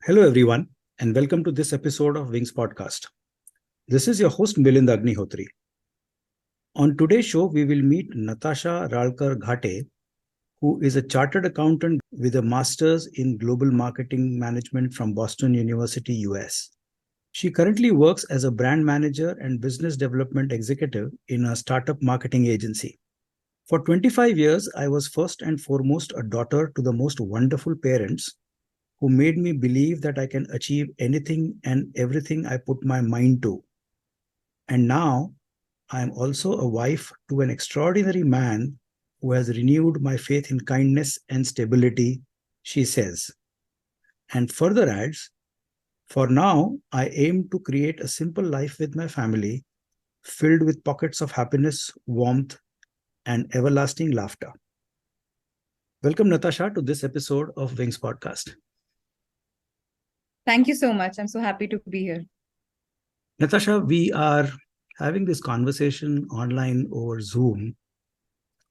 Hello, everyone, and welcome to this episode of Wings Podcast. This is your host, Milind Agnihotri. On today's show, we will meet Natasha Ralkar Ghate, who is a chartered accountant with a master's in global marketing management from Boston University, US. She currently works as a brand manager and business development executive in a startup marketing agency. For 25 years, I was first and foremost a daughter to the most wonderful parents who made me believe that I can achieve anything and everything I put my mind to. And now I am also a wife to an extraordinary man who has renewed my faith in kindness and stability, she says. And further adds, for now, I aim to create a simple life with my family, filled with pockets of happiness, warmth, and everlasting laughter. Welcome, Natasha, to this episode of Wings Podcast. Thank you so much. I'm so happy to be here. Natasha, we are having this conversation online over Zoom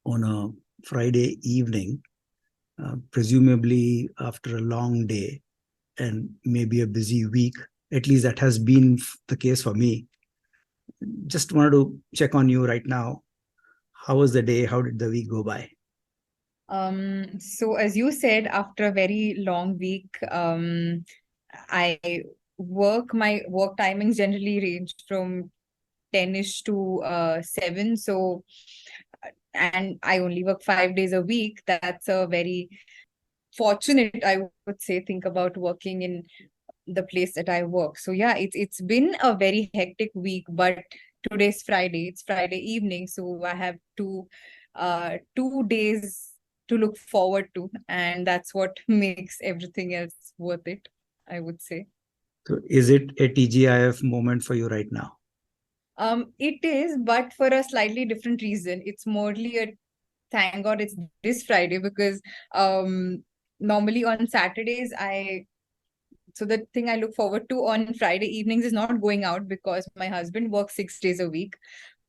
on a Friday evening, presumably after a long day and maybe a busy week. At least that has been the case for me. Just wanted to check on you right now. How was the day? How did the week go by? So as you said, after a very long week, I my work timings generally range from 10ish to 7. So, and I only work 5 days a week. That's a very fortunate, I would say, think about working in the place that I work. So yeah, it's been a very hectic week, but today's Friday. It's Friday evening, so I have 2 days to look forward to, and that's what makes everything else worth it, I would say. So, is it a TGIF moment for you right now? It is, but for a slightly different reason. It's morely a thank God it's this Friday because normally on Saturdays so the thing I look forward to on Friday evenings is not going out because my husband works 6 days a week.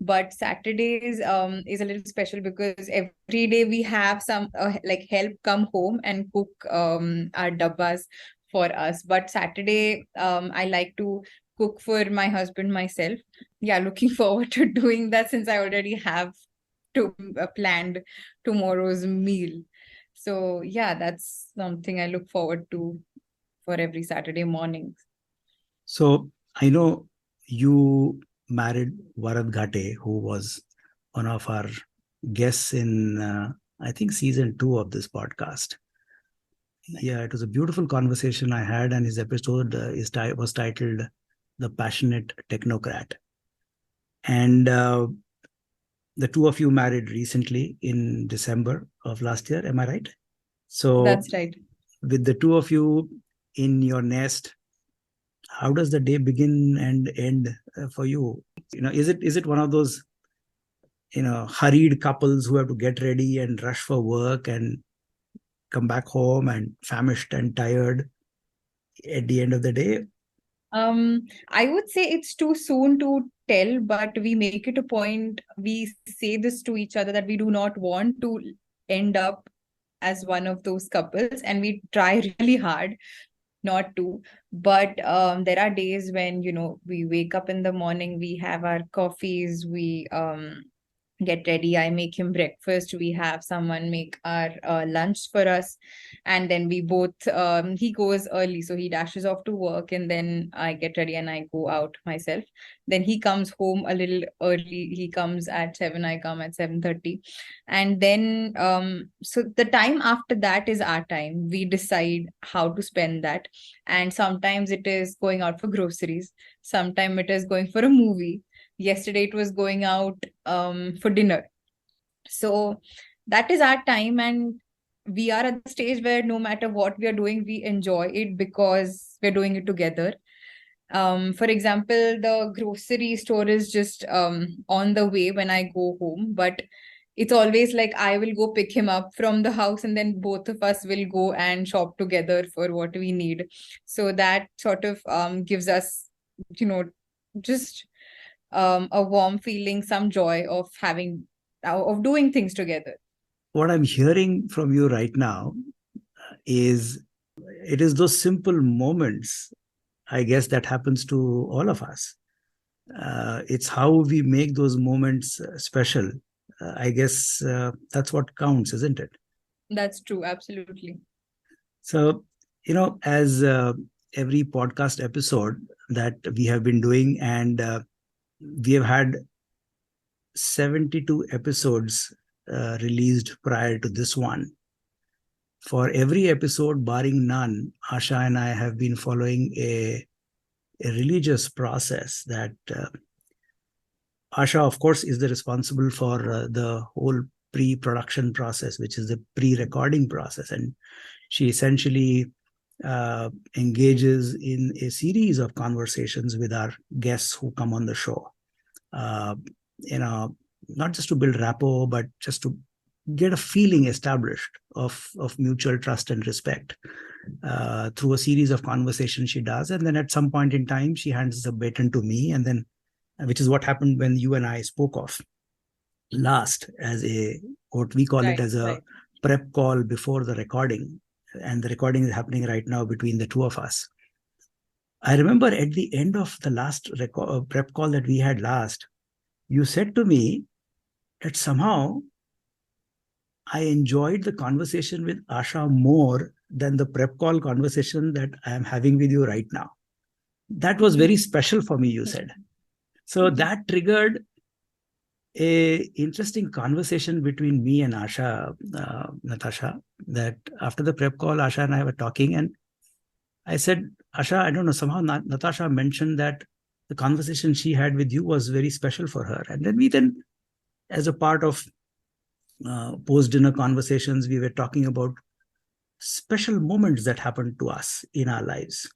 But Saturdays is a little special because every day we have some like help come home and cook our dabbas for us. But Saturday I like to cook for my husband myself. Yeah, looking forward to doing that since I already have to planned tomorrow's meal. So yeah, that's something I look forward to for every Saturday morning. So, I know you married Varad Ghate, who was one of our guests in, I think, season 2 of this podcast. Yeah, it was a beautiful conversation I had, and his episode was titled "The Passionate Technocrat." And the two of you married recently in December of last year. Am I right? So, That's right. with the two of you in your nest, how does the day begin and end for you? Is it one of those hurried couples who have to get ready and rush for work and come back home and famished and tired at the end of the day? I would say it's too soon to tell, but we make it a point. We say this to each other that we do not want to end up as one of those couples, and we try really hard not to. But there are days when, we wake up in the morning, we have our coffees, we get ready. I make him breakfast. We have someone make our lunch for us. And then we both, he goes early. So he dashes off to work and then I get ready and I go out myself. Then he comes home a little early. He comes at 7. I come at 7:30. And then, so the time after that is our time. We decide how to spend that. And sometimes it is going out for groceries. Sometimes it is going for a movie. Yesterday it was going out for dinner. So that is our time, and we are at the stage where no matter what we are doing, we enjoy it because we're doing it together. For example, the grocery store is just on the way when I go home, but it's always like I will go pick him up from the house and then both of us will go and shop together for what we need. So that sort of gives us, you know, just a warm feeling, some joy of doing things together. What I'm hearing from you right now is It is those simple moments, I guess, that happens to all of us. It's how we make those moments special. I guess that's what counts, isn't it? That's true, absolutely. So, as every podcast episode that we have been doing, and we have had 72 episodes released prior to this one. For every episode, barring none, Asha and I have been following a religious process that Asha, of course, is the responsible for the whole pre-production process, which is the pre-recording process. And she essentially engages in a series of conversations with our guests who come on the show. Uh, Not just to build rapport, but just to get a feeling established of mutual trust and respect through a series of conversations she does. And then at some point in time, she hands the baton to me, and then, which is what happened when you and I spoke of last, as what we call it Right, as a right. prep call before the recording. And the recording is happening right now between the two of us. I remember at the end of the last prep call that we had last, you said to me that somehow I enjoyed the conversation with Asha more than the prep call conversation that I am having with you right now. That was very special for me, you said. So that triggered a interesting conversation between me and Asha, Natasha, that after the prep call, Asha and I were talking, and I said, Asha, I don't know, somehow Natasha mentioned that the conversation she had with you was very special for her. And then, as a part of post-dinner conversations, we were talking about special moments that happened to us in our lives.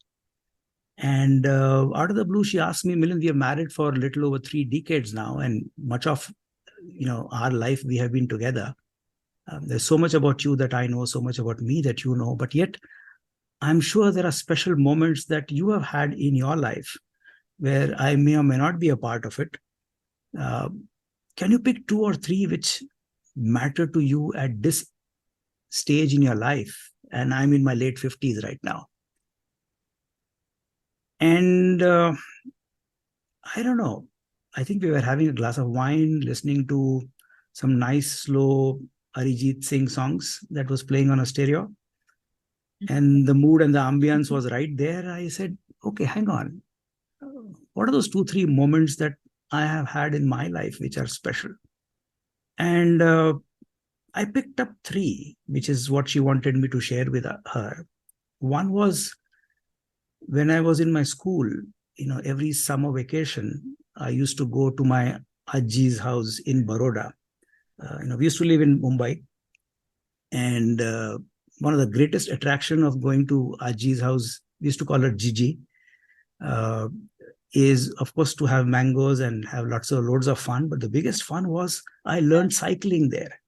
And out of the blue, she asked me, Milind, we are married for a little over 3 decades now, and much of our life we have been together. There's so much about you that I know, so much about me that you know, but yet I'm sure there are special moments that you have had in your life where I may or may not be a part of it. Uh, can you pick 2 or 3 which matter to you at this stage in your life? And I'm in my late 50s right now. And I don't know. I think we were having a glass of wine, listening to some nice, slow Arijit Singh songs that was playing on a stereo. And the mood and the ambience was right there. I said, okay, hang on. What are those 2, 3 moments that I have had in my life which are special? And I picked up 3, which is what she wanted me to share with her. One was when I was in my school, every summer vacation, I used to go to my Ajji's house in Baroda. We used to live in Mumbai, and one of the greatest attraction of going to Ajji's house, we used to call her Gigi, uh, is of course to have mangoes and have loads of fun. But the biggest fun was I learned cycling there.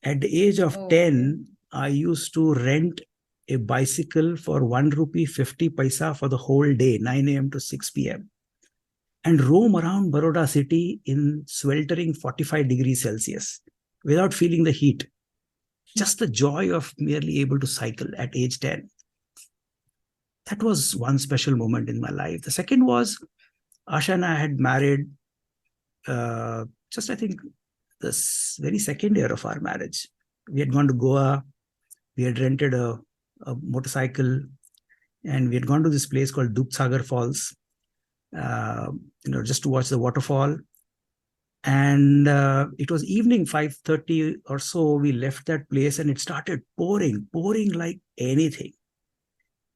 At the age of Oh, okay. 10, I used to rent a bicycle for 1 rupee 50 paisa for the whole day, 9 a.m. to 6 p.m., and roam around Baroda city in sweltering 45 degrees Celsius without feeling the heat. Just the joy of merely able to cycle at age 10. That was one special moment in my life. The second was Asha and I had married just, I think, this very second year of our marriage. We had gone to Goa. We had rented a motorcycle, and we had gone to this place called Dubsagar Falls, just to watch the waterfall. And it was evening 5:30 or so. We left that place, and it started pouring like anything.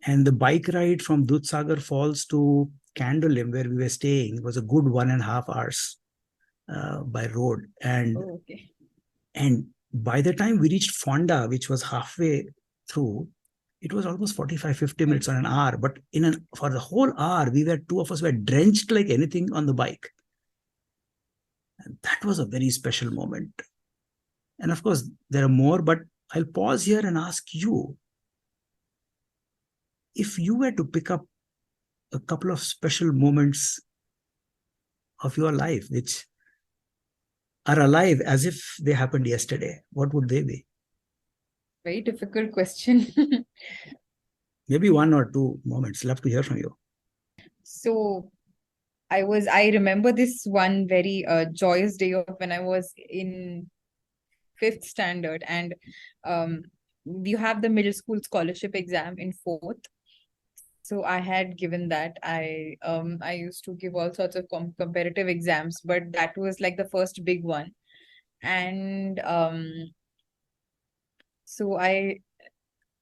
And the bike ride from Dudsagar Falls to Candolim, where we were staying, was a good 1.5 hours by road. And Oh, okay. and by the time we reached Fonda, which was halfway through, it was almost 45, 50 Right. minutes on an hour. But for the whole hour, two of us were drenched like anything on the bike. And that was a very special moment. And of course, there are more, but I'll pause here and ask you, if you were to pick up a couple of special moments of your life which are alive as if they happened yesterday, what would they be? Very difficult question. Maybe one or two moments. Love to hear from you. So I remember this one very joyous day of when I was in fifth standard, and um, you have the middle school scholarship exam in fourth. So I had given that. I used to give all sorts of comparative exams, but that was like the first big one. And so I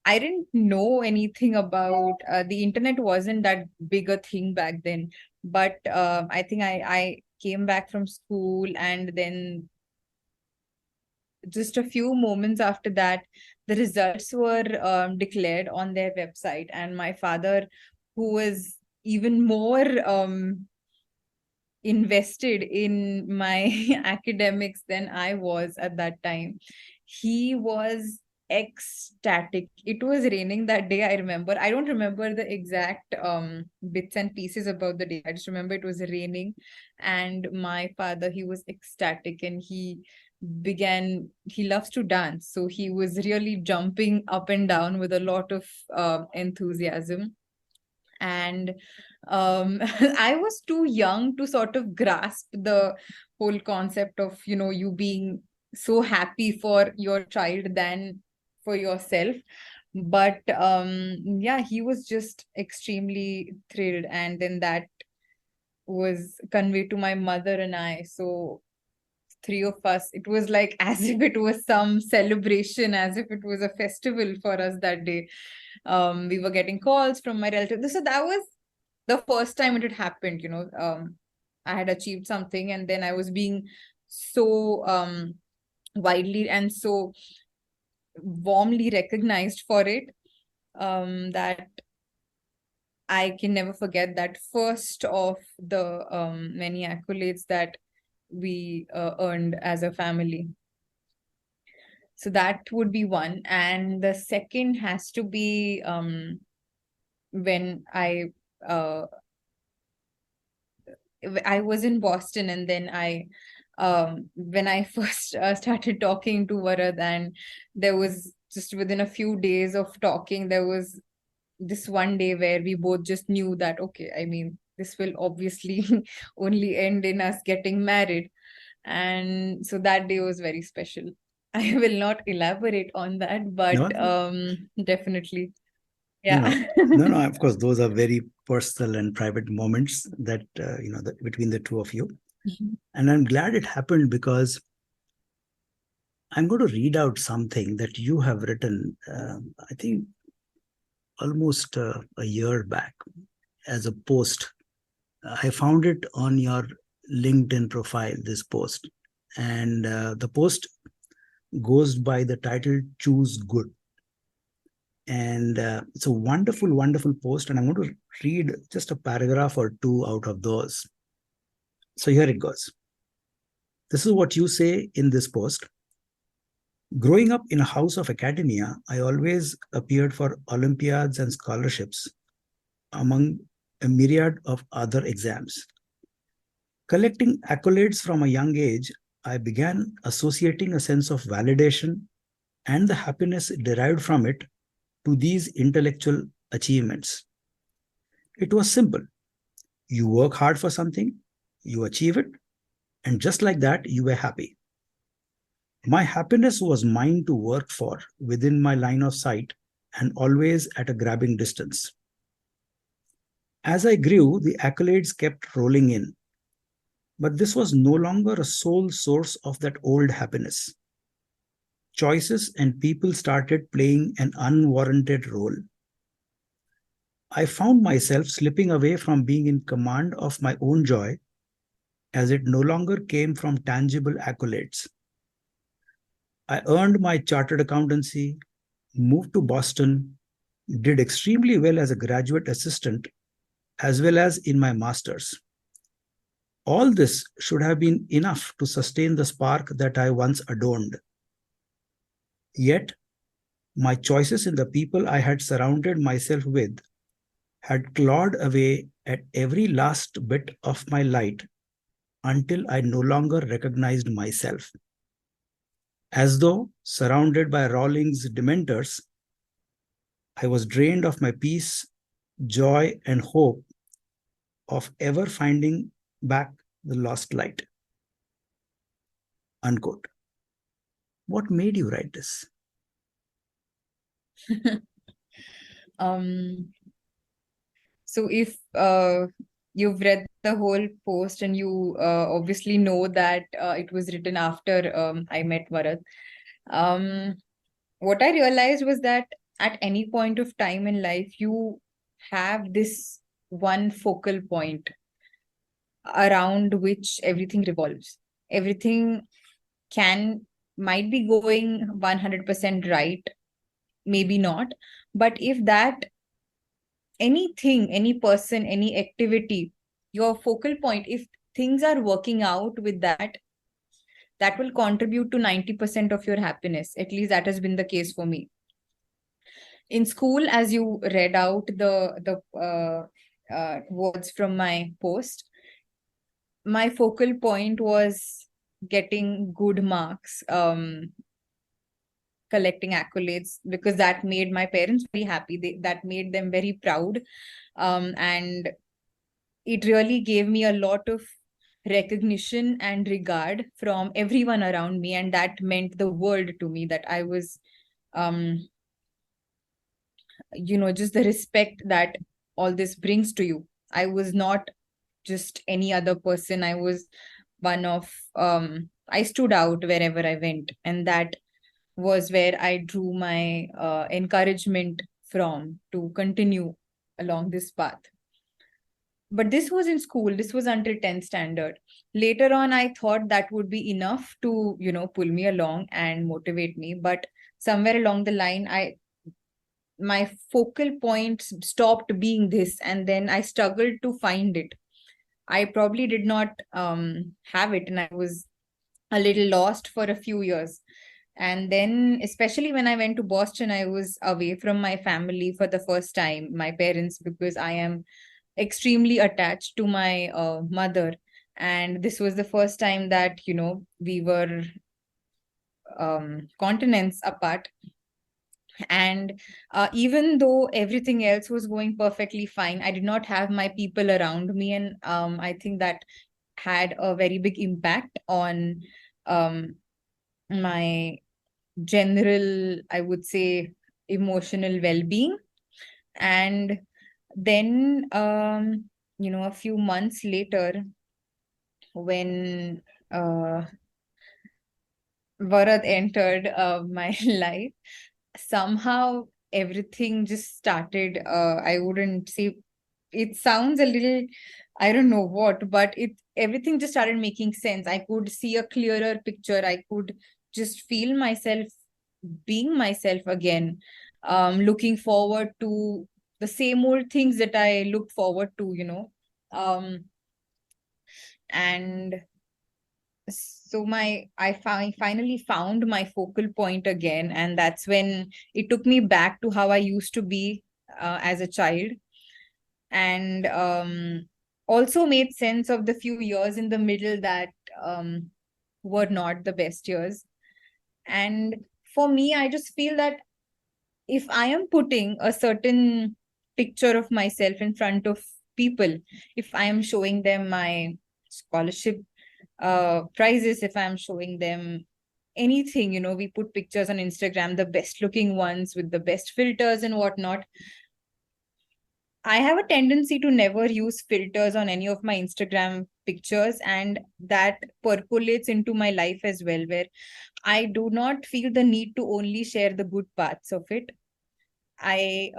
didn't know anything about the internet wasn't that big a thing back then. But I think I came back from school, and then just a few moments after that, the results were declared on their website, and my father, who was even more invested in my academics than I was at that time. He was ecstatic. It was raining that day, I remember. I don't remember the exact bits and pieces about the day. I just remember it was raining, and my father, he was ecstatic, and he loves to dance. So he was really jumping up and down with a lot of enthusiasm. And I was too young to sort of grasp the whole concept of, you being so happy for your child than for yourself. But yeah, he was just extremely thrilled, and then that was conveyed to my mother and I. So three of us, it was like as if it was some celebration, as if it was a festival for us that day. We were getting calls from my relatives. So that was the first time it had happened. I had achieved something, and then I was being so widely and so warmly recognized for it, that I can never forget that first of the many accolades that we earned as a family. So that would be one. And the second has to be when uh, I was in Boston, and then when I first started talking to Varad, and there was just within a few days of talking, there was this one day where we both just knew that, okay, I mean, this will obviously only end in us getting married. And so that day was very special. I will not elaborate on that, but No, definitely. no, Yeah. no. Of course, those are very personal and private moments that between the two of you. And I'm glad it happened because I'm going to read out something that you have written. I think almost a year back as a post. I found it on your LinkedIn profile. This post, and the post goes by the title "Choose Good." And it's a wonderful, wonderful post. And I'm going to read just a paragraph or two out of those. So here it goes. This is what you say in this post. Growing up in a house of academia, I always appeared for Olympiads and scholarships among a myriad of other exams. Collecting accolades from a young age, I began associating a sense of validation and the happiness derived from it to these intellectual achievements. It was simple. You work hard for something, you achieve it, and just like that, you were happy. My happiness was mine to work for within my line of sight and always at a grabbing distance. As I grew, the accolades kept rolling in, but this was no longer a sole source of that old happiness. Choices and people started playing an unwarranted role. I found myself slipping away from being in command of my own joy as it no longer came from tangible accolades. I earned my chartered accountancy, moved to Boston, did extremely well as a graduate assistant, as well as in my master's. All this should have been enough to sustain the spark that I once adorned. Yet, my choices in the people I had surrounded myself with had clawed away at every last bit of my light until I no longer recognized myself. As though surrounded by Rawlings' dementors, I was drained of my peace, joy, and hope of ever finding back the lost light. Unquote. What made you write this? So if you've read the whole post and you obviously know that it was written after I met Bharat, what I realized was that at any point of time in life, you have this one focal point around which everything revolves. Everything might be going 100% right, maybe not. But if that anything, any person, any activity, your focal point, if things are working out with that, that will contribute to 90% of your happiness. At least that has been the case for me. In school, as you read out the words from my post, my focal point was getting good marks, collecting accolades, because that made my parents very happy. That made them very proud. And it really gave me a lot of recognition and regard from everyone around me. And that meant the world to me, that I was, just the respect that all this brings to you. I was not just any other person. I was one of, I stood out wherever I went. And that was where I drew my encouragement from to continue along this path. But this was in school. This was until 10th standard. Later on, I thought that would be enough to, pull me along and motivate me. But somewhere along the line, my focal point stopped being this, and then I struggled to find it. I probably did not have it, and I was a little lost for a few years. And then, especially when I went to Boston, I was away from my family for the first time, my parents, because I am extremely attached to my mother. And this was the first time that, we were continents apart. And even though everything else was going perfectly fine, I did not have my people around me. And I think that had a very big impact on um, my general, I would say, emotional well-being. And then, a few months later, when Varad entered my life, somehow everything just started. I wouldn't say, it sounds a little, I don't know what, but everything just started making sense. I could see a clearer picture. I could just feel myself being myself again, looking forward to the same old things that I looked forward to, and so finally found my focal point again. And that's when it took me back to how I used to be as a child. And also made sense of the few years in the middle that were not the best years. And for me, I just feel that if I am putting a certain picture of myself in front of people, if I am showing them my scholarship prizes, if I'm showing them anything, we put pictures on Instagram, the best looking ones with the best filters and whatnot. I have a tendency to never use filters on any of my Instagram pictures, and that percolates into my life as well, where I do not feel the need to only share the good parts of it. I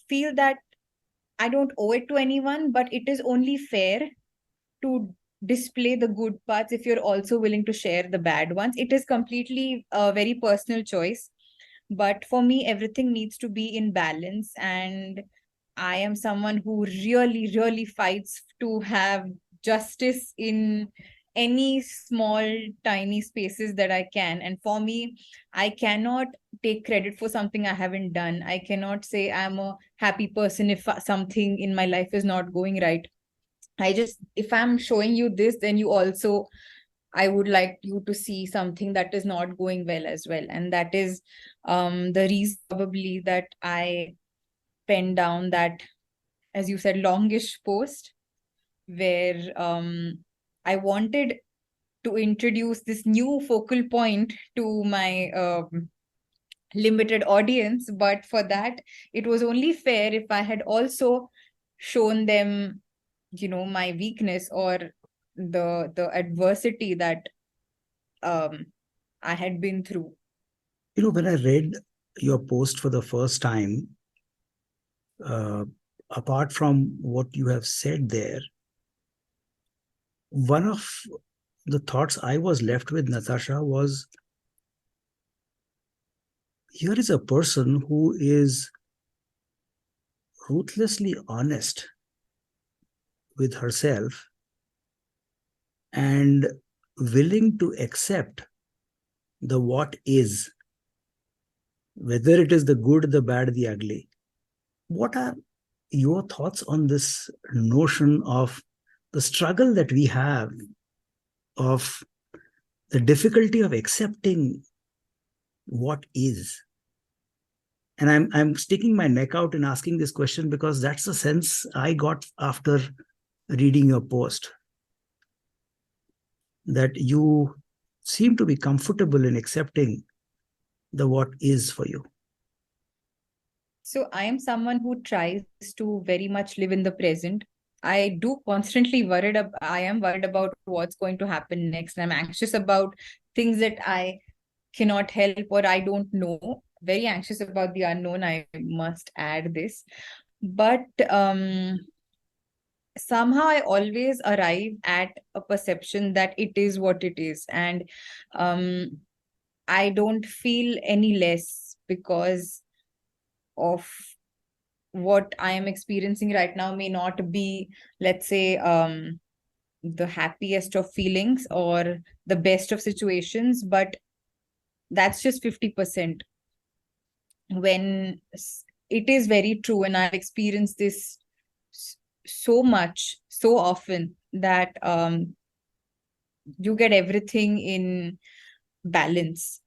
feel that I don't owe it to anyone, but it is only fair to display the good parts if you're also willing to share the bad ones. It is completely a very personal choice. But for me, everything needs to be in balance. And I am someone who really, really fights to have justice in any small, tiny spaces that I can. And for me, I cannot take credit for something I haven't done. I cannot say I'm a happy person if something in my life is not going right. If I'm showing you this, then you also I would like you to see something that is not going well as well. And that is the reason probably that I penned down that, as you said, longish post where I wanted to introduce this new focal point to my limited audience. But for that, it was only fair if I had also shown them, my weakness or the adversity that I had been through. When I read your post for the first time, apart from what you have said there, one of the thoughts I was left with, Natasha, was here is a person who is ruthlessly honest with herself and willing to accept the what is, whether it is the good, the bad, the ugly. What are your thoughts on this notion of the struggle that we have, of the difficulty of accepting what is? And I'm sticking my neck out in asking this question because that's the sense I got after reading your post, that you seem to be comfortable in accepting the what is for you. So I am someone who tries to very much live in the present. I do constantly I am worried about what's going to happen next. I'm anxious about things that I cannot help or I don't know. Very anxious about the unknown. I must add this. But somehow I always arrive at a perception that it is what it is. And I don't feel any less because of what I am experiencing right now may not be, let's say, the happiest of feelings or the best of situations, but that's just 50%. When it is very true, and I've experienced this so much, so often, that you get everything in balance.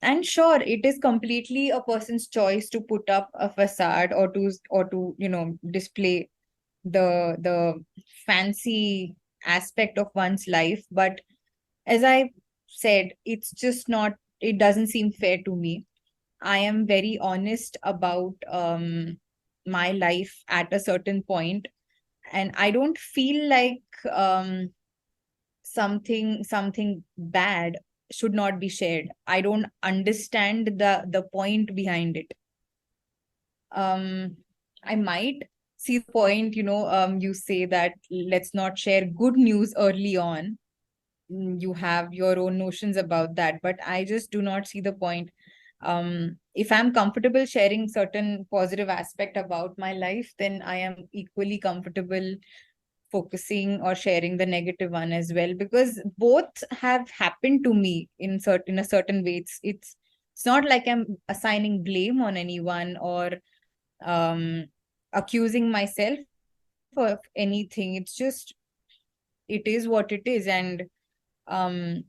And sure, it is completely a person's choice to put up a facade or to display the fancy aspect of one's life. But as I said, it's just not, it doesn't seem fair to me. I am very honest about my life at a certain point, and I don't feel like something bad should not be shared. I don't understand the point behind it. I might see the point, you say that let's not share good news early on. You have your own notions about that, but I just do not see the point. If I'm comfortable sharing certain positive aspect about my life, then I am equally comfortable focusing or sharing the negative one as well, because both have happened to me in a certain way. It's not like I'm assigning blame on anyone or um accusing myself of anything. It's just, it is what it is, and um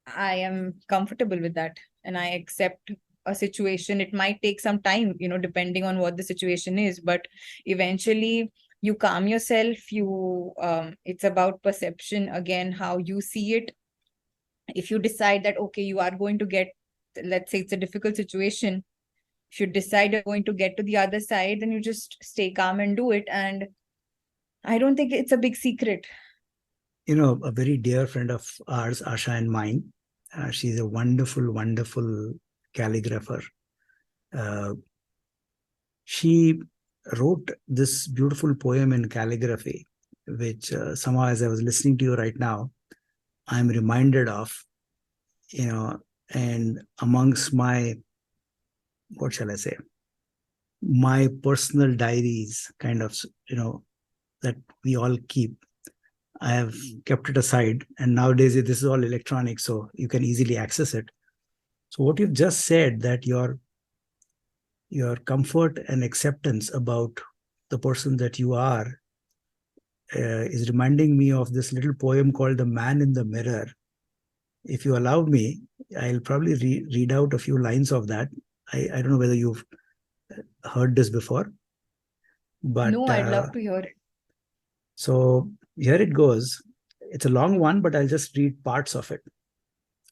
I am comfortable with that, and I accept a situation. It might take some time, depending on what the situation is, but eventually you calm yourself. It's about perception again, how you see it. If you decide that, okay, you are going to get, let's say it's a difficult situation, if you decide you're going to get to the other side, then you just stay calm and do it. And I don't think it's a big secret. A very dear friend of ours, Asha, and mine, she's a wonderful, wonderful calligrapher. She wrote this beautiful poem in calligraphy, which somehow, as I was listening to you right now, I'm reminded of, and amongst my, what shall I say, my personal diaries, kind of, that we all keep. I have kept it aside, and nowadays this is all electronic, so you can easily access it. So what you've just said, that your comfort and acceptance about the person that you are, is reminding me of this little poem called The Man in the Mirror. If you allow me, I'll probably read out a few lines of that. I don't know whether you've heard this before, but No, I'd love to hear it. so here it goes. It's a long one, but I'll just read parts of it.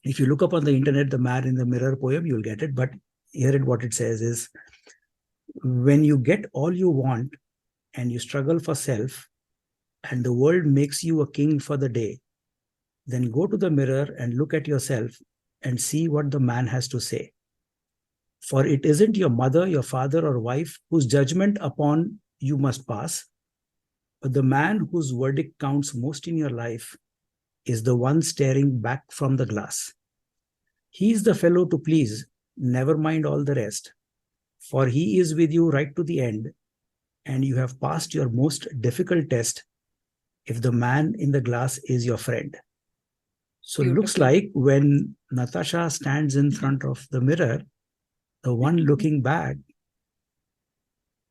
If you look up on the internet, The Man in the Mirror poem, you'll get it. But here what it says is, when you get all you want and you struggle for self, and the world makes you a king for the day, then go to the mirror and look at yourself and see what the man has to say. For it isn't your mother, your father, or wife whose judgment upon you must pass, but the man whose verdict counts most in your life is the one staring back from the glass. He's the fellow to please, never mind all the rest, for he is with you right to the end, and you have passed your most difficult test if the man in the glass is your friend. So it looks Beautiful. like when Natasha stands in front of the mirror, the one looking back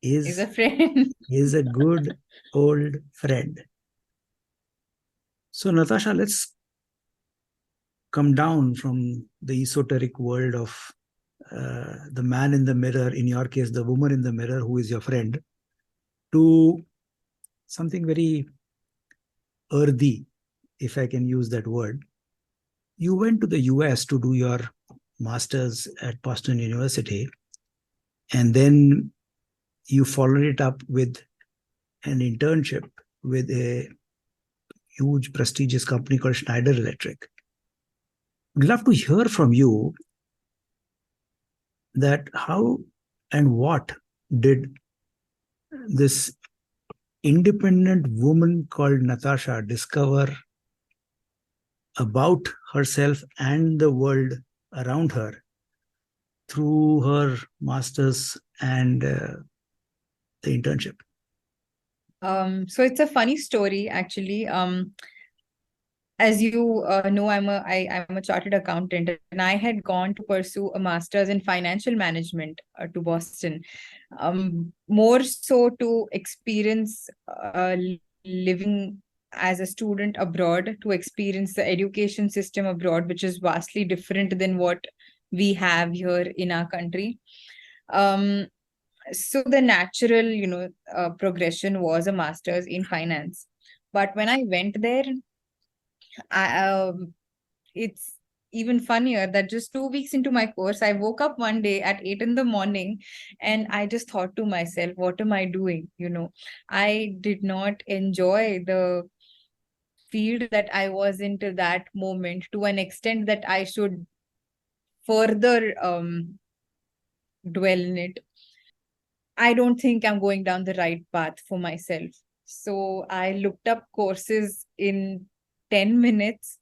Is is a friend. a good old friend. So Natasha, let's come down from the esoteric world of the man in the mirror, in your case, the woman in the mirror who is your friend, to something very earthy, if I can use that word. You went to the US to do your master's at Boston University, and then you followed it up with an internship with a huge prestigious company called Schneider Electric. I'd love to hear from you that how and what did this independent woman called Natasha discover about herself and the world around her through her master's and the internship? So it's a funny story, actually. As you know, I'm a chartered accountant, and I had gone to pursue a master's in financial management to Boston, more so to experience living as a student abroad, to experience the education system abroad, which is vastly different than what we have here in our country. So the natural, progression was a master's in finance. But when I went there, it's even funnier that just 2 weeks into my course, I woke up one day at 8 in the morning and I just thought to myself, what am I doing? I did not enjoy the field that I was into that moment to an extent that I should further dwell in it. I don't think I'm going down the right path for myself. So I looked up courses in 10 minutes.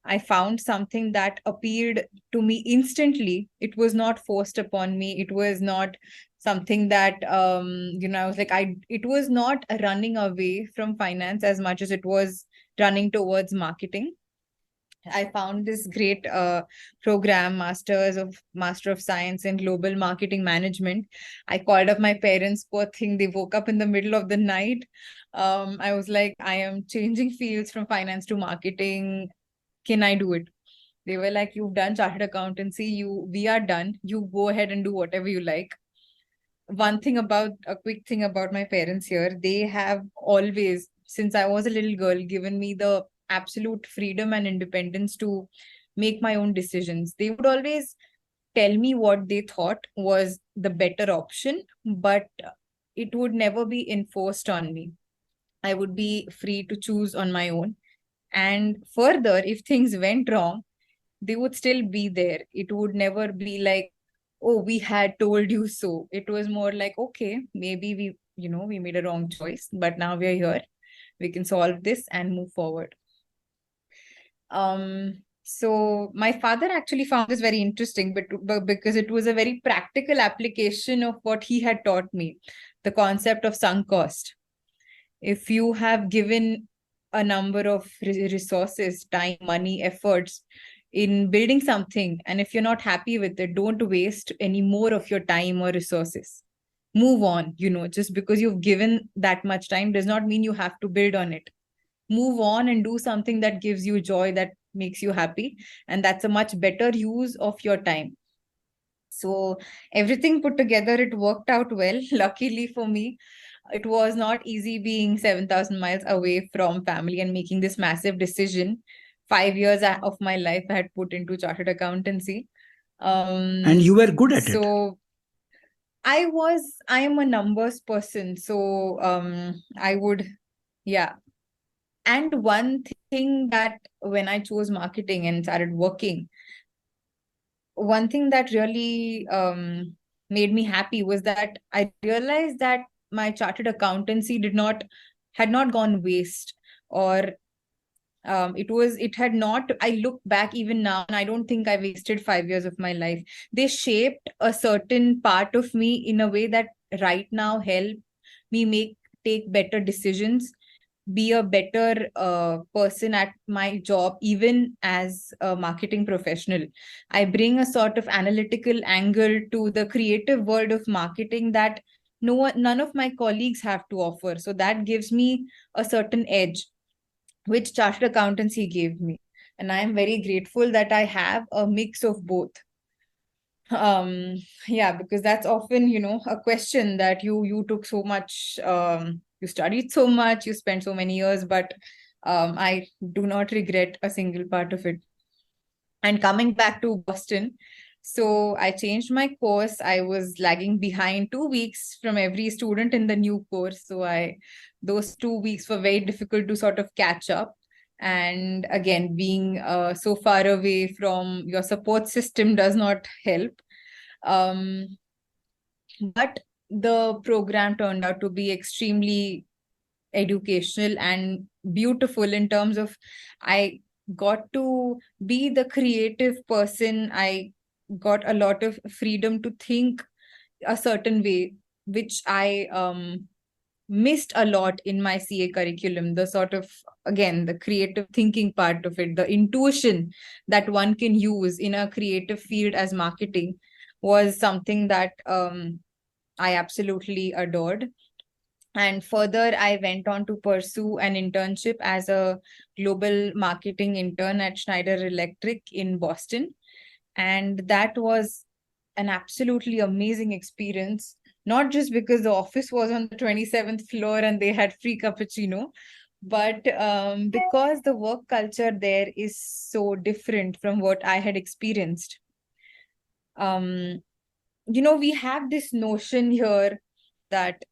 I found something that appealed to me instantly. It was not forced upon me. It was not something that I was like, it was not running away from finance as much as it was running towards marketing. I found this great program, Master of Science in Global Marketing Management. I called up my parents. Poor thing, they woke up in the middle of the night. I was like, I am changing fields from finance to marketing. Can I do it? They were like, you've done chartered accountancy. We are done. You go ahead and do whatever you like. A quick thing about my parents here, they have always, since I was a little girl, given me the absolute freedom and independence to make my own decisions. They would always tell me what they thought was the better option, but it would never be enforced on me. I would be free to choose on my own. And further, if things went wrong, they would still be there. It would never be like, oh, we had told you so. It was more like, okay, maybe we made a wrong choice, but now we're here. We can solve this and move forward. So my father actually found this very interesting, but because it was a very practical application of what he had taught me, the concept of sunk cost. If you have given a number of resources, time, money, efforts in building something, and if you're not happy with it, don't waste any more of your time or resources. move on. Just because you've given that much time does not mean you have to build on it. Move on and do something that gives you joy, that makes you happy, and that's a much better use of your time. So everything put together, it worked out well. Luckily for me, it was not easy being 7,000 miles away from family and making this massive decision. 5 years of my life I had put into chartered accountancy. And you were good at it. So I am a numbers person. So I would, yeah. And one thing that when I chose marketing and started working, one thing that really made me happy was that I realized that my chartered accountancy had not gone waste, or it had not. I look back even now and I don't think I wasted 5 years of my life. They shaped a certain part of me in a way that right now help me take better decisions, be a better person at my job, even as a marketing professional. I bring a sort of analytical angle to the creative world of marketing that none of my colleagues have to offer. So that gives me a certain edge, which chartered accountancy gave me. And I am very grateful that I have a mix of both. Yeah, because that's often, a question that you took so much, you studied so much, you spent so many years, but I do not regret a single part of it. And coming back to Boston, so I changed my course. I was lagging behind 2 weeks from every student in the new course. So those 2 weeks were very difficult to sort of catch up. And again, being so far away from your support system does not help. But the program turned out to be extremely educational and beautiful in terms of I got to be the creative person. I got a lot of freedom to think a certain way, which I missed a lot in my CA curriculum. The sort of, again, the creative thinking part of it, the intuition that one can use in a creative field as marketing was something that I absolutely adored. And further, I went on to pursue an internship as a global marketing intern at Schneider Electric in Boston. And that was an absolutely amazing experience, not just because the office was on the 27th floor and they had free cappuccino, but because the work culture there is so different from what I had experienced. We have this notion here that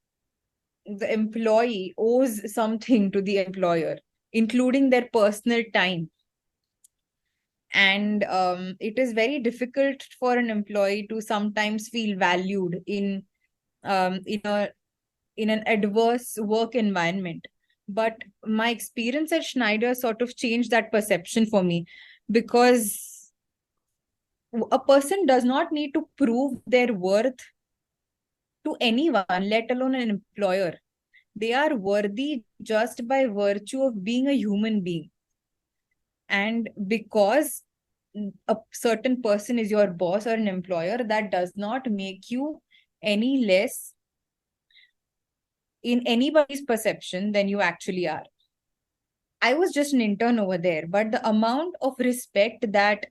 the employee owes something to the employer, including their personal time. And it is very difficult for an employee to sometimes feel valued um, in a in an adverse work environment. But my experience at Schneider sort of changed that perception for me, because a person does not need to prove their worth to anyone, let alone an employer. They are worthy just by virtue of being a human being. And because a certain person is your boss or an employer, that does not make you any less in anybody's perception than you actually are. I was just an intern over there, but the amount of respect that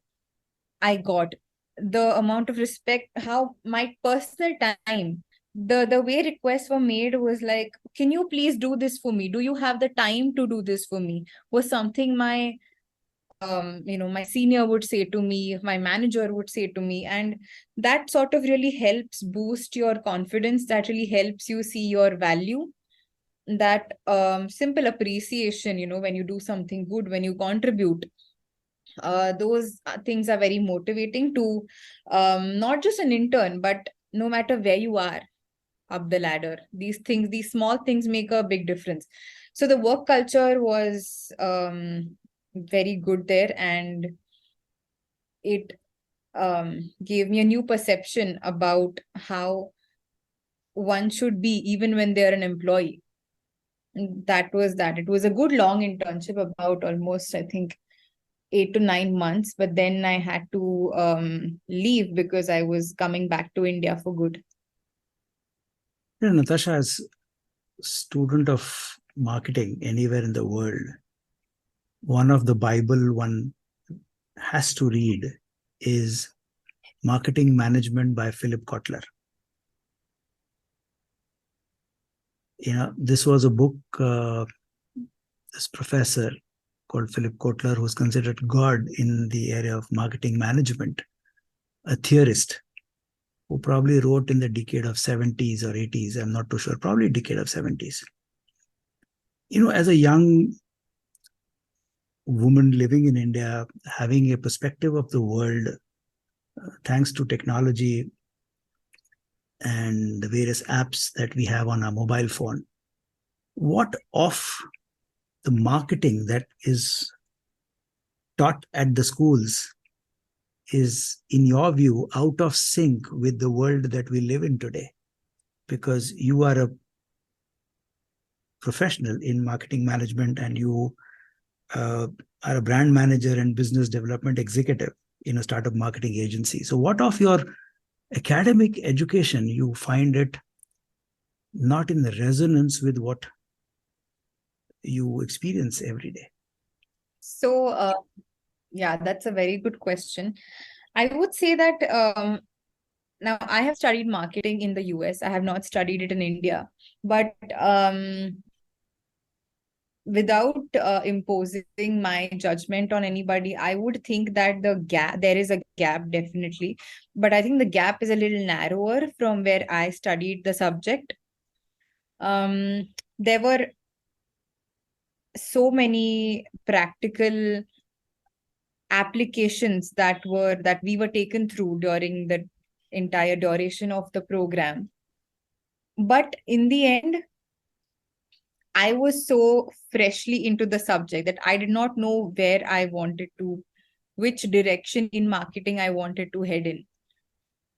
I got, the amount of respect, how my personal time, the way requests were made was like, can you please do this for me? Do you have the time to do this for me? Was something my senior would say to me, my manager would say to me. And that sort of really helps boost your confidence. That really helps you see your value. That simple appreciation, when you do something good, when you contribute, those things are very motivating to not just an intern, but no matter where you are up the ladder. These small things make a big difference. So the work culture was very good there, and it gave me a new perception about how one should be even when they're an employee. And that was that. It was a good long internship, about almost, I think, 8 to 9 months, but then I had to leave because I was coming back to India for good. Natasha, as a student of marketing anywhere in the world, one of the Bible one has to read is Marketing Management by Philip Kotler. This was a book, this professor called Philip Kotler, who's considered God in the area of marketing management, a theorist who probably wrote in the decade of 70s or 80s. I'm not too sure, probably decade of 70s. As a young woman living in India, having a perspective of the world, thanks to technology and the various apps that we have on our mobile phone, what of the marketing that is taught at the schools is, in your view, out of sync with the world that we live in today? Because you are a professional in marketing management and you are a brand manager and business development executive in a startup marketing agency. So, what of your academic education you find it not in resonance with what you experience every day? So, yeah, that's a very good question. I would say that now I have studied marketing in the US. I have not studied it in India, but without imposing my judgment on anybody, I would think that there is a gap definitely, but I think the gap is a little narrower from where I studied the subject. There were so many practical applications that we were taken through during the entire duration of the program, but in the end I was so freshly into the subject that I did not know where I wanted to, which direction in marketing I wanted to head in.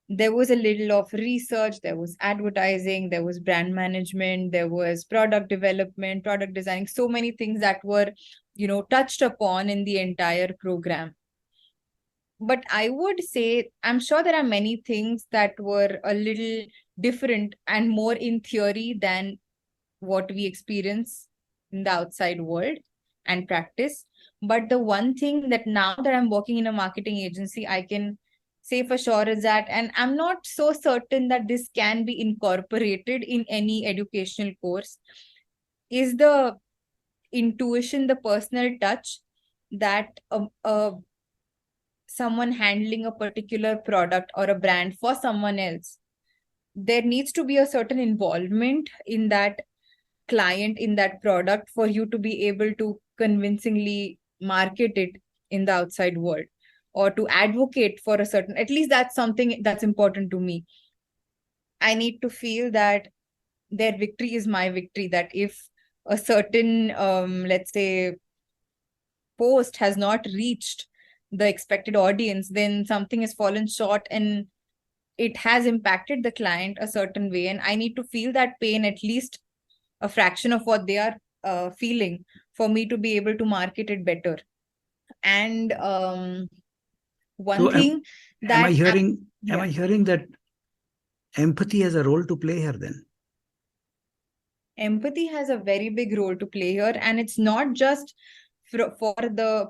There was a little of research, there was advertising, there was brand management, there was product development, product designing, so many things that were, touched upon in the entire program. But I would say, I'm sure there are many things that were a little different and more in theory than what we experience in the outside world and practice. But the one thing that now that I'm working in a marketing agency, I can say for sure is that, and I'm not so certain that this can be incorporated in any educational course, is the intuition, the personal touch that someone handling a particular product or a brand for someone else, there needs to be a certain involvement in that client, in that product, for you to be able to convincingly market it in the outside world, or to advocate for a certain, at least that's something that's important to me. I need to feel that their victory is my victory, that if a certain let's say post has not reached the expected audience, then something has fallen short and it has impacted the client a certain way, and I need to feel that pain, at least a fraction of what they are feeling, for me to be able to market it better. And one So, thing am I that hearing? Am yeah, I hearing that empathy has a role to play here? Then, empathy has a very big role to play here, and it's not just for the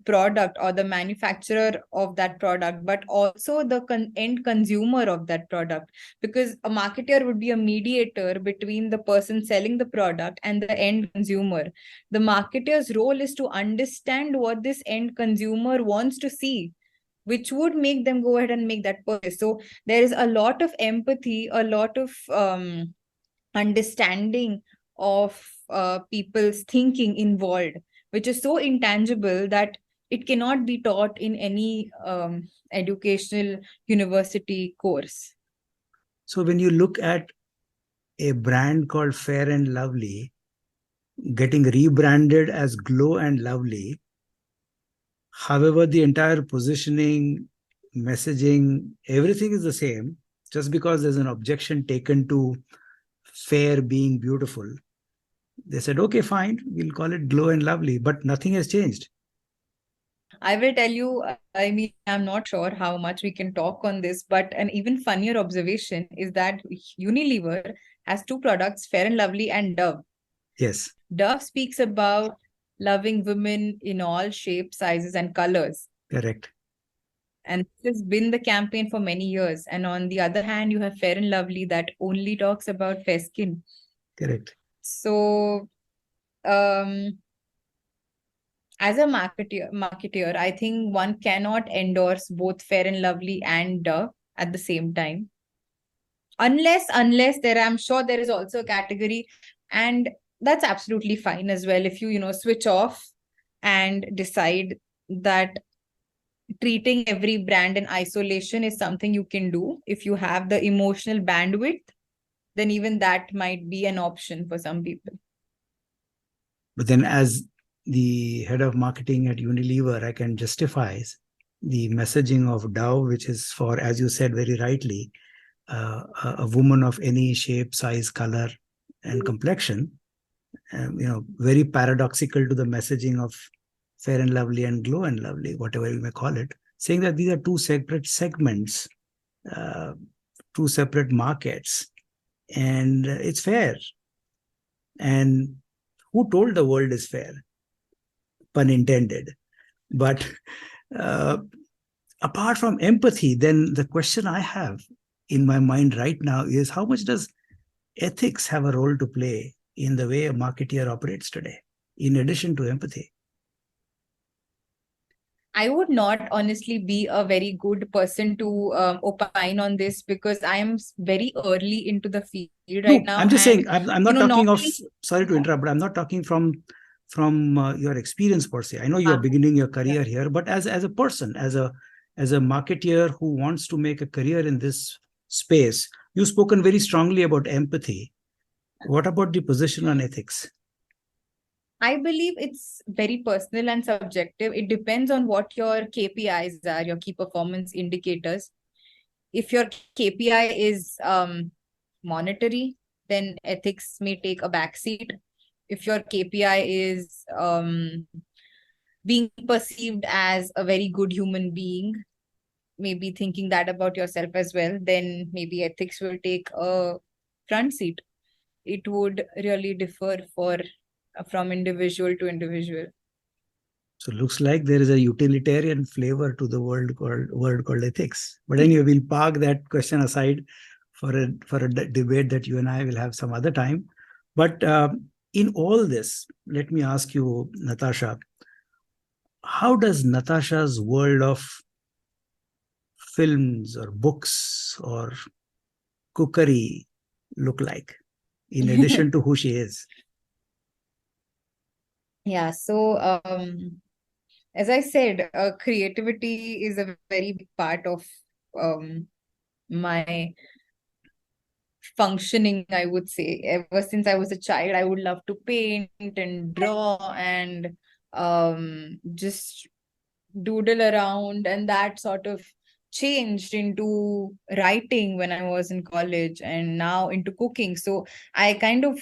product or the manufacturer of that product, but also the end consumer of that product, because a marketer would be a mediator between the person selling the product and the end consumer. The marketer's role is to understand what this end consumer wants to see, which would make them go ahead and make that purchase. So there is a lot of empathy, a lot of understanding of people's thinking involved, which is so intangible that it cannot be taught in any educational university course. so when you look at a brand called Fair and Lovely getting rebranded as Glow and Lovely, however, the entire positioning, messaging, everything is the same, just because there's an objection taken to fair being beautiful. They said, okay, fine, we'll call it Glow and Lovely, but nothing has changed. I will tell you, I mean, I'm not sure how much we can talk on this, but an even funnier observation is that Unilever has two products, Fair and Lovely and Dove. Yes, Dove speaks about loving women in all shapes, sizes, and colors. correct, And this has been the campaign for many years. And on the other hand, you have Fair and Lovely that only talks about fair skin. correct. So, um, as a marketeer, I think one cannot endorse both Fair and Lovely and Dove at the same time. Unless there, I'm sure there is also a category, and that's absolutely fine as well. If you switch off and decide that treating every brand in isolation is something you can do. If you have the emotional bandwidth, then even that might be an option for some people. But then, as the head of marketing at Unilever, I can justify the messaging of Dove, which is for, as you said very rightly, a woman of any shape, size, color, and complexion. Very paradoxical to the messaging of Fair and Lovely and Glow and Lovely, whatever you may call it, saying that these are two separate segments, uh, two separate markets, and it's fair. And who told the world is fair? Pun intended. But uh, apart from empathy, then the question I have in my mind right now is, how much does ethics have a role to play in the way a marketeer operates today, in addition to empathy? I would not honestly be a very good person to opine on this because I am very early into the field right No, now. I'm just And, saying, I'm not talking of, normally, sorry to interrupt, but I'm not talking from your experience per se. I know you're beginning your yeah. career here, but as a person, as a marketeer who wants to make a career in this space, you've spoken very strongly about empathy. What about the position on ethics? I believe it's very personal and subjective. It depends on what your KPIs are, your key performance indicators. If your KPI is monetary, then ethics may take a backseat. If your KPI is being perceived as a very good human being, maybe thinking that about yourself as well, then maybe ethics will take a front seat. It would really differ from individual to individual. So it looks like there is a utilitarian flavor to the word called ethics. But anyway, we'll park that question aside for a debate that you and I will have some other time. But in all this, let me ask you, Natasha, how does Natasha's world of films or books or cookery look like, in addition to who she is? Yeah, so as I said, creativity is a very big part of um, my functioning, I would say. Ever since I was a child, I would love to paint and draw and just doodle around, and that sort of changed into writing when I was in college and now into cooking. So I kind of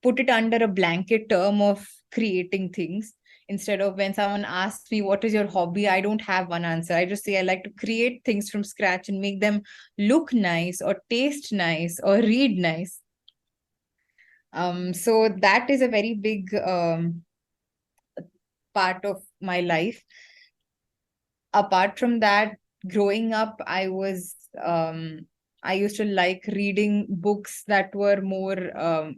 put it under a blanket term of creating things. Instead of when someone asks me what is your hobby, I don't have one answer. I just say I like to create things from scratch and make them look nice or taste nice or read nice. So that is a very big part of my life. Apart from that, growing up, I used to like reading books that were more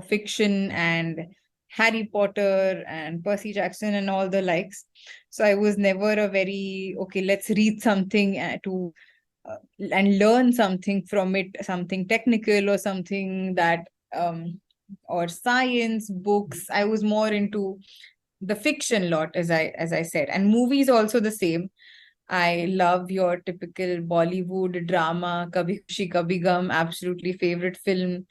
fiction and Harry Potter and Percy Jackson and all the likes. So I was never a very, okay, let's read something to and learn something from it, something technical or something that or science books. I was more into the fiction lot, as I said. And movies also the same. I love your typical Bollywood drama, Kabhi Khushi Kabhi Gum, absolutely favorite film.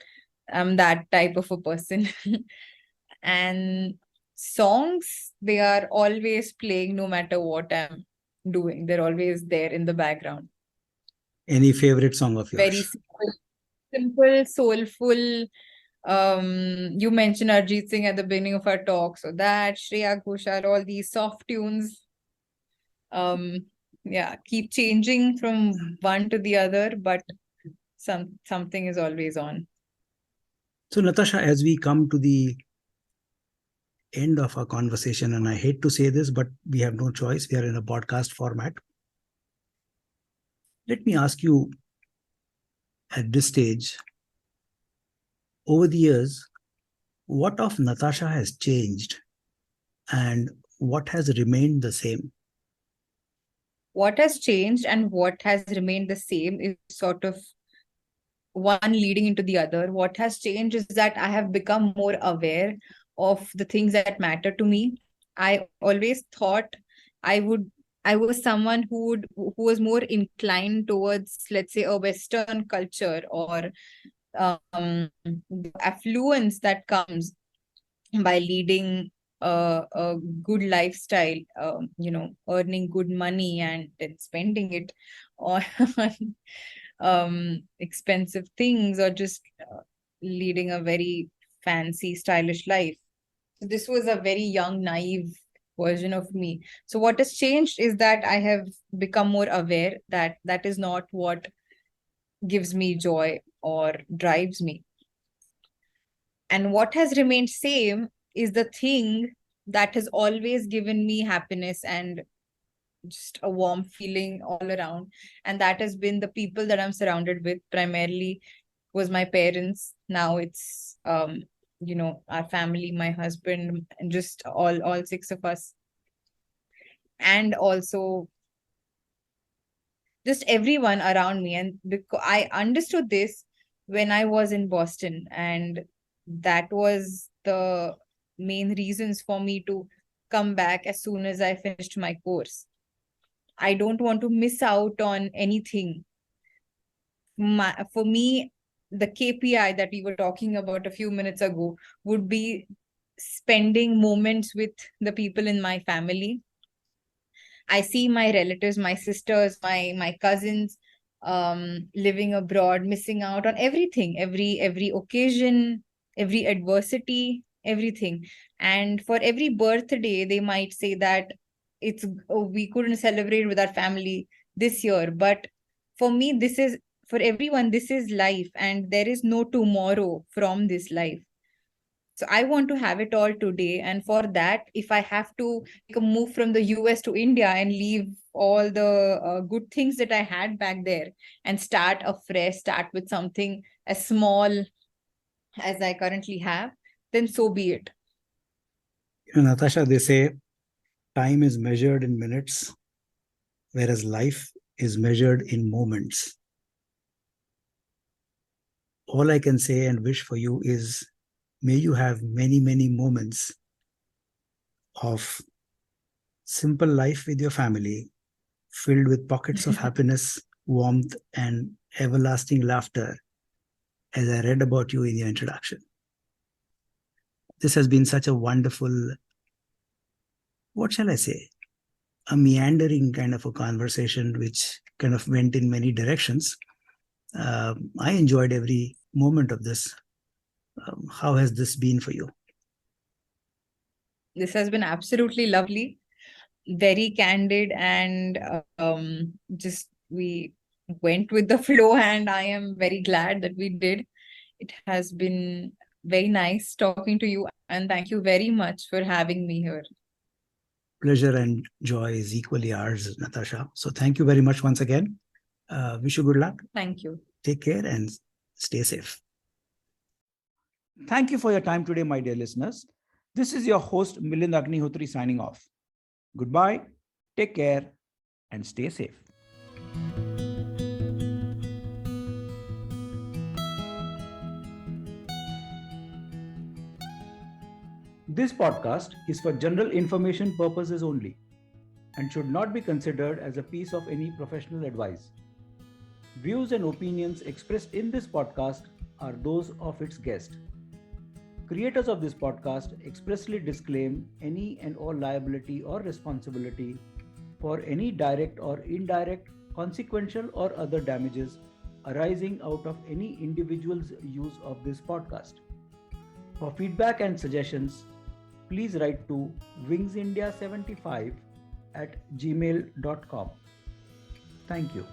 I'm that type of a person. And songs, they are always playing no matter what I'm doing. They're always there in the background. Any favorite song of Very yours? simple, soulful. You mentioned Arjit Singh at the beginning of our talk, so that Shreya Ghoshal, all these soft tunes, yeah, keep changing from one to the other, but something is always on. So, Natasha, as we come to the end of our conversation, and I hate to say this, but we have no choice. We are in a podcast format. Let me ask you at this stage, over the years, what of Natasha has changed and what has remained the same? What has changed and what has remained the same is sort of one leading into the other. What has changed is that I have become more aware of the things that matter to me. I always thought I would I was someone who was more inclined towards, let's say, a Western culture, or the affluence that comes by leading a good lifestyle, earning good money and then spending it on expensive things, or just leading a very fancy, stylish life. So this was a very young, naive version of me. So what has changed is that I have become more aware that that is not what gives me joy or drives me. And what has remained same is the thing that has always given me happiness and just a warm feeling all around. And that has been the people that I'm surrounded with. Primarily was my parents. Now it's our family, my husband, and just all six of us. And also just everyone around me. And because I understood this when I was in Boston, and that was the main reasons for me to come back as soon as I finished my course. I don't want to miss out on anything. For me, the KPI that we were talking about a few minutes ago would be spending moments with the people in my family. I see my relatives, my sisters, my cousins, living abroad, missing out on everything, every occasion, every adversity, everything. And for every birthday, they might say that we couldn't celebrate with our family this year. But for me, for everyone, this is life, and there is no tomorrow from this life. So I want to have it all today. And for that, if I have to make a move from the US to India and leave all the good things that I had back there and start afresh, start with something as small as I currently have, then so be it. Natasha, they say time is measured in minutes, whereas life is measured in moments. All I can say and wish for you is, may you have many, many moments of simple life with your family, filled with pockets of happiness, warmth, and everlasting laughter, as I read about you in your introduction. This has been such a wonderful, what shall I say, a meandering kind of a conversation which kind of went in many directions. I enjoyed every moment of this. How has this been for you? This has been absolutely lovely, very candid, and just we went with the flow, and I am very glad that we did. It has been very nice talking to you, and thank you very much for having me here. Pleasure and joy is equally ours, Natasha. So thank you very much once again. Wish you good luck. Thank you. Take care and stay safe. Thank you for your time today, my dear listeners. This is your host, Milind Agnihotri, signing off. Goodbye, take care, and stay safe. This podcast is for general information purposes only and should not be considered as a piece of any professional advice. Views and opinions expressed in this podcast are those of its guest. Creators of this podcast expressly disclaim any and all liability or responsibility for any direct or indirect, consequential or other damages arising out of any individual's use of this podcast. For feedback and suggestions, please write to wingsindia75@gmail.com. Thank you.